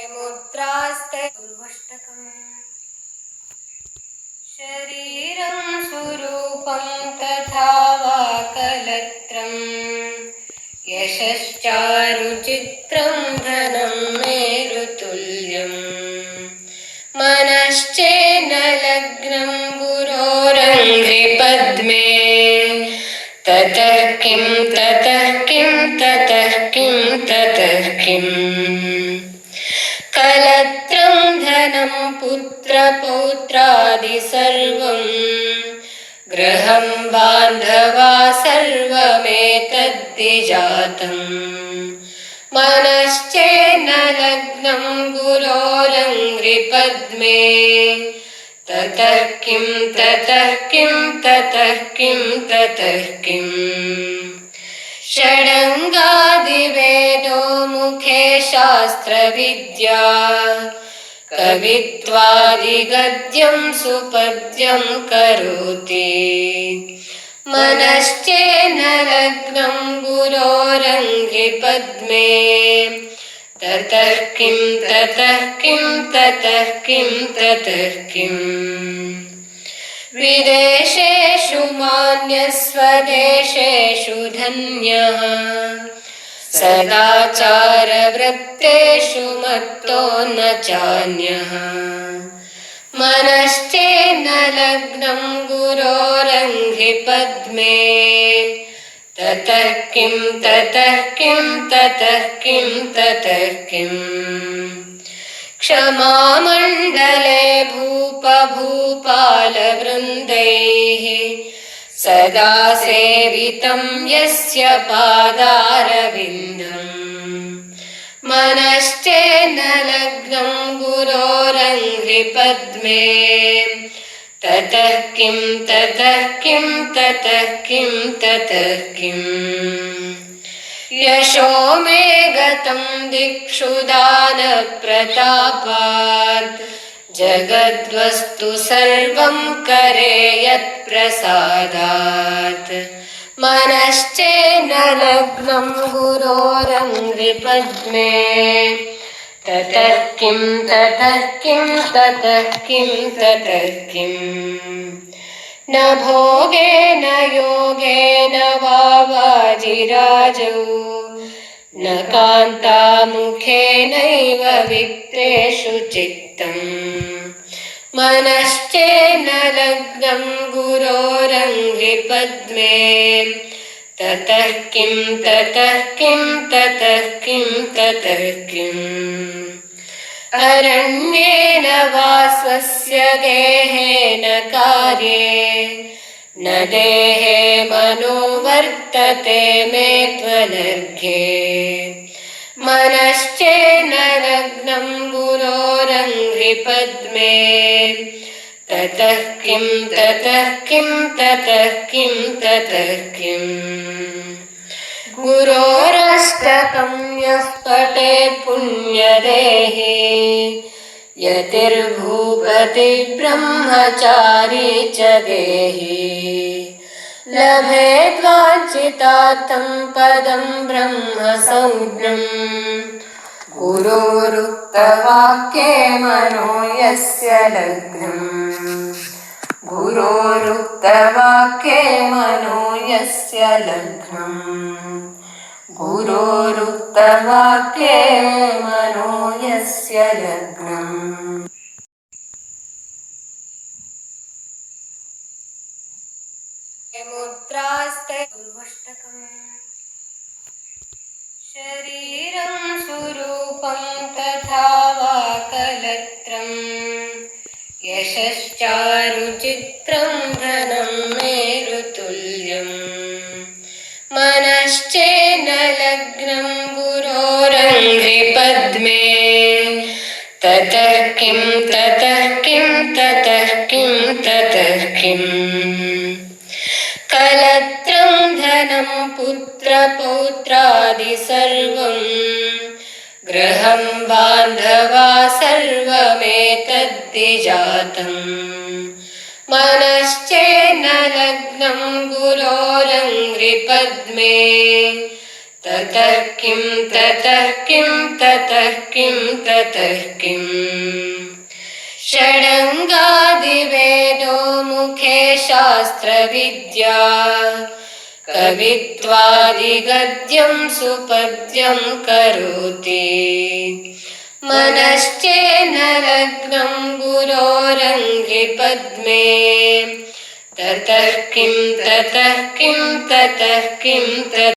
मुद्रास्ते शरीरं स्वरूपं तथा वा कलत्रं यशश्चारुचित्रं धनं मेरुतुल्यं मनश्चेन्न लग्नं गुरोरङ्घ्रिपद्मे ततः किं ततः किं ततः किं ततः किम् कलत्रं धनं पुत्रपौत्रादि सर्वं गृहं बान्धवा सर्वमेतद्विजातम् मनश्चेन्न लग्नं गुरोरङ्घ्रिपद्मे ततः किं ततः किं ततः किं ततः किम् षडङ्गादिवेदो मुखे शास्त्रविद्या कवित्वादिगद्यं सुपद्यं करोति मनश्चेन्न लग्नं गुरोरङ्घ्रिपद्मे ततः किं ततः किं ततः किं ततः किम् विदेशेषु मान्यस्वदेशेषु धन्यः सदाचारवृत्तेषु मत्तो न चान्यः मनश्चेन्न लग्नं गुरोरङ्घ्रिपद्मे ततः किं ततः किं ततः किं ततः किम् क्षमामण्डले भूपभूपालवृन्दैः सदा सेवितं यस्य पादारविन्दम् मनश्चेन्न लग्नं गुरोरङ्घ्रिपद्मे ततः किं ततः किं ततः किं ततः किम् यशो मे गतं दिक्षु दानप्रतापात् जगद्वस्तु सर्वं करे यत्प्रसादात् मनश्चेन्न लग्नं गुरोरङ्घ्रिपद्मे ततः किं ततः किं ततः किं ततः किम् न भोगेन योगेन वा वाजिराजौ न कान्तामुखेनैव वित्तेषु चित्तम् मनश्चेन्न लग्नं गुरोरङ्घ्रिपद्मे ततः किं ततः किं ततः किं ततः किम् अरण्येन वा स्वस्य गेहेन कार्ये न देहे मनो वर्तते मे त्वनर्घ्ये मनश्चेन्न लग्नं गुरोरङ्घ्रिपद्मे ततः किं ततः किं ततः किं ततः किम् गुरोरष्टकं यः पठेत् पुण्यदेहे यतिर्भूपति ब्रह्मचारी च देहि लभेद्वाञ्छितार्थं पदं ब्रह्मसंज्ञम् गुरोरुक्तवाक्ये मनो यस्य लग्नम् गुरोरुक्तवाक्ये मनो यस्य लग्नम् गुरोरुक्तवाक्ये मनो यस्य लग्नम् मुद्रास्ते शरीरं स्वरूपं तथा वा कलत्रं यशश्चारुचित्रं धनं मेरुतुल्यम् मनश्चेन्न लग्नं गुरोरङ्घ्रिपद्मे ततः किं ततः किं ततः किं ततः किम् कलत्रं धनं पुत्रपौत्रादि सर्वं गृहं बान्धवा सर्वमेतद्विजातम् मनश्चेन्न लग्नं गुरोरङ्घ्रिपद्मे ततः किं ततः किं ततः किं ततः किम् षडङ्गादिवेदो मुखे शास्त्रविद्या कवित्वादिगद्यं सुपद्यं करोति मनश्चेन लग्नं गुरोरङ्घ्रिपद्मे ततः किं ततः किं ततः किं ततः